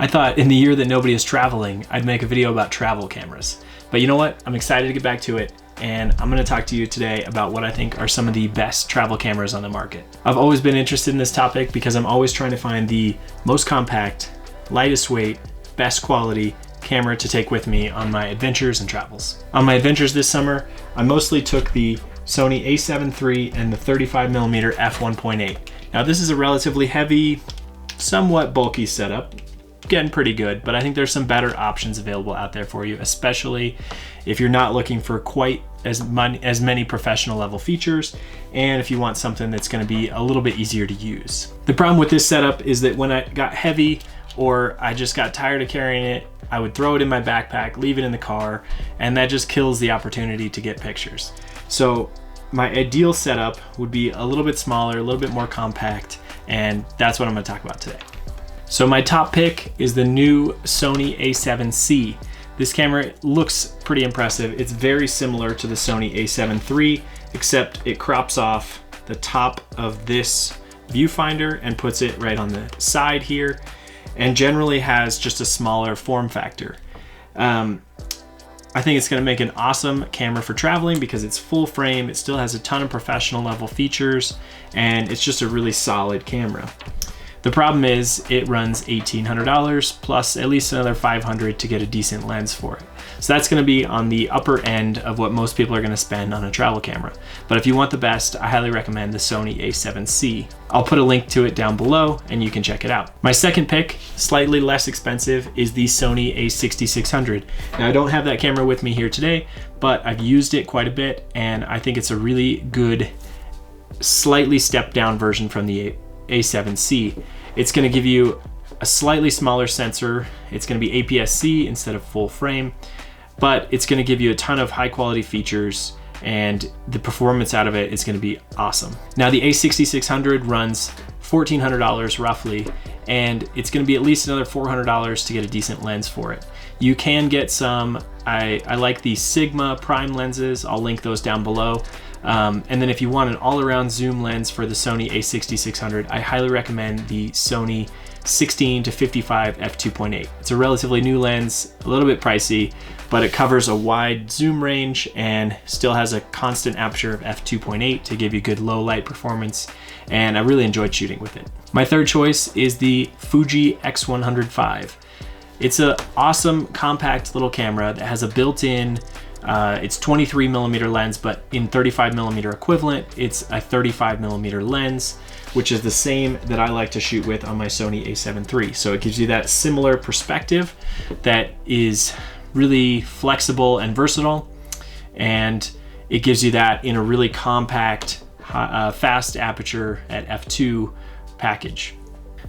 I thought in the year that nobody is traveling, I'd make a video about travel cameras. But you know what? I'm excited to get back to it, and I'm gonna talk to you today about what I think are some of the best travel cameras on the market. I've always been interested in this topic because I'm always trying to find the most compact, lightest weight, best quality camera to take with me on my adventures and travels. On my adventures this summer, I mostly took the Sony a7 III and the 35mm f1.8. Now this is a relatively heavy, somewhat bulky setup, getting pretty good, but I think there's some better options available out there for you, especially if you're not looking for quite as many professional level features, and if you want something that's gonna be a little bit easier to use. The problem with this setup is that when I got heavy or I just got tired of carrying it, I would throw it in my backpack, leave it in the car, and that just kills the opportunity to get pictures. So my ideal setup would be a little bit smaller, a little bit more compact, and that's what I'm gonna talk about today. So my top pick is the new Sony a7C. This camera looks pretty impressive. It's very similar to the Sony a7 III, except it crops off the top of this viewfinder and puts it right on the side here, and generally has just a smaller form factor. I think it's gonna make an awesome camera for traveling because it's full frame, it still has a ton of professional level features, and it's just a really solid camera. The problem is it runs $1,800 plus at least another $500 to get a decent lens for it. So that's gonna be on the upper end of what most people are gonna spend on a travel camera. But if you want the best, I highly recommend the Sony a7C. I'll put a link to it down below and you can check it out. My second pick, slightly less expensive, is the Sony a6600. Now I don't have that camera with me here today, but I've used it quite a bit and I think it's a really good, slightly stepped down version from the a7C. It's gonna give you a slightly smaller sensor. It's gonna be APS-C instead of full frame, but it's gonna give you a ton of high quality features, and the performance out of it is gonna be awesome. Now the a6600 runs $1,400 roughly, and it's gonna be at least another $400 to get a decent lens for it. You can get some, I like the Sigma prime lenses, I'll link those down below. And then if you want an all-around zoom lens for the Sony a6600, I highly recommend the Sony 16-55 f2.8. It's a relatively new lens, a little bit pricey, but it covers a wide zoom range and still has a constant aperture of f2.8 to give you good low light performance, and I really enjoyed shooting with it. My third choice is the Fuji X-100V. It's an awesome compact little camera that has a built-in it's 23mm lens, but in 35mm equivalent, it's a 35mm lens, which is the same that I like to shoot with on my Sony a7 III. So it gives you that similar perspective that is really flexible and versatile, and it gives you that in a really compact, fast aperture at f2 package.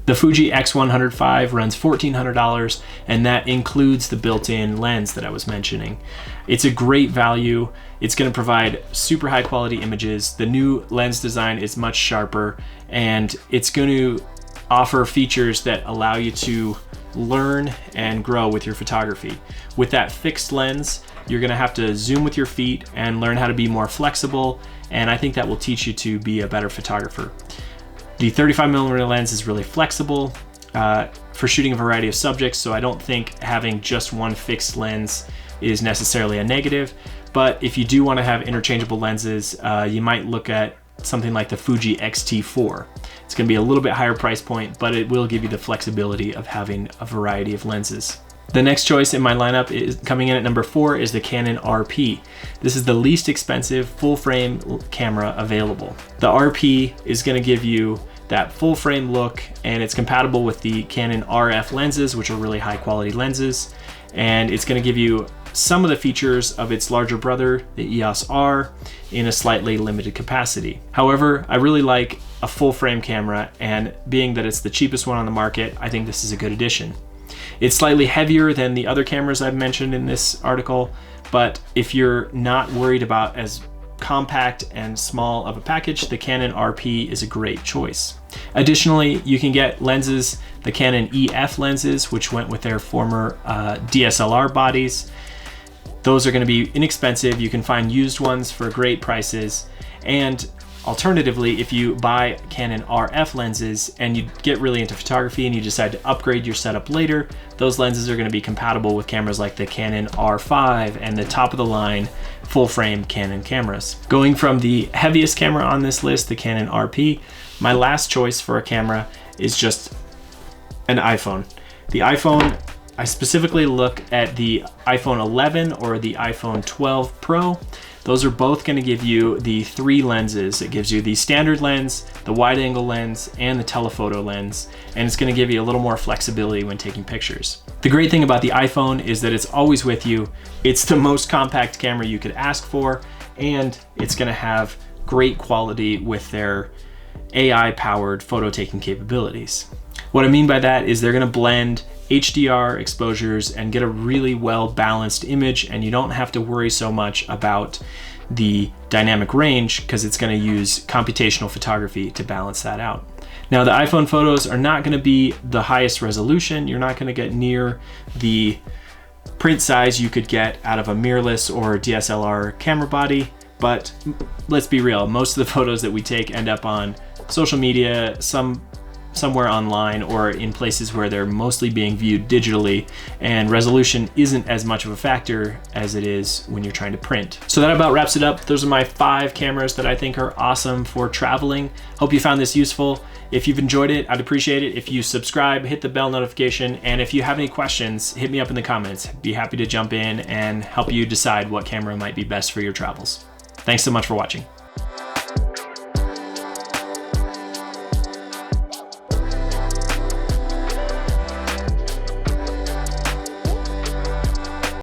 The Fuji X-100V runs $1,400, and that includes the built-in lens that I was mentioning. It's a great value. It's going to provide super high quality images. The new lens design is much sharper, and it's going to offer features that allow you to learn and grow with your photography. With that fixed lens, you're going to have to zoom with your feet and learn how to be more flexible, and I think that will teach you to be a better photographer. The 35mm lens is really flexible for shooting a variety of subjects, so I don't think having just one fixed lens is necessarily a negative. But if you do want to have interchangeable lenses, you might look at something like the Fuji X-T4. It's going to be a little bit higher price point, but it will give you the flexibility of having a variety of lenses. The next choice in my lineup is coming in at number 4 is the Canon RP. This is the least expensive full frame camera available. The RP is going to give you that full frame look, and it's compatible with the Canon RF lenses, which are really high quality lenses, and it's going to give you some of the features of its larger brother, the EOS R, in a slightly limited capacity. However, I really like a full frame camera, and being that it's the cheapest one on the market, I think this is a good addition. It's slightly heavier than the other cameras I've mentioned in this article, but if you're not worried about as compact and small of a package, the Canon RP is a great choice. Additionally, you can get lenses, the Canon EF lenses, which went with their former DSLR bodies. Those are going to be inexpensive. You can find used ones for great prices, and Alternatively, if you buy Canon RF lenses and you get really into photography and you decide to upgrade your setup later, those lenses are going to be compatible with cameras like the Canon R5 and the top of the line full frame Canon cameras. Going from the heaviest camera on this list, the Canon RP, my last choice for a camera is just an iPhone. The iPhone, I specifically look at the iPhone 11 or the iPhone 12 Pro. Those are both going to give you the 3 lenses. It gives you the standard lens, the wide angle lens, and the telephoto lens, and it's going to give you a little more flexibility when taking pictures. The great thing about the iPhone is that it's always with you. It's the most compact camera you could ask for, and it's going to have great quality with their AI-powered photo taking capabilities. What I mean by that is they're going to blend HDR exposures and get a really well-balanced image, and you don't have to worry so much about the dynamic range because it's going to use computational photography to balance that out. Now, the iPhone photos are not going to be the highest resolution. You're not going to get near the print size you could get out of a mirrorless or DSLR camera body, but let's be real, most of the photos that we take end up on social media, somewhere online, or in places where they're mostly being viewed digitally, and resolution isn't as much of a factor as it is when you're trying to print. So that about wraps it up. Those are my 5 cameras that I think are awesome for traveling. Hope you found this useful. If you've enjoyed it, I'd appreciate it if you subscribe, hit the bell notification, and if you have any questions, hit me up in the comments. Be happy to jump in and help you decide what camera might be best for your travels. Thanks so much for watching.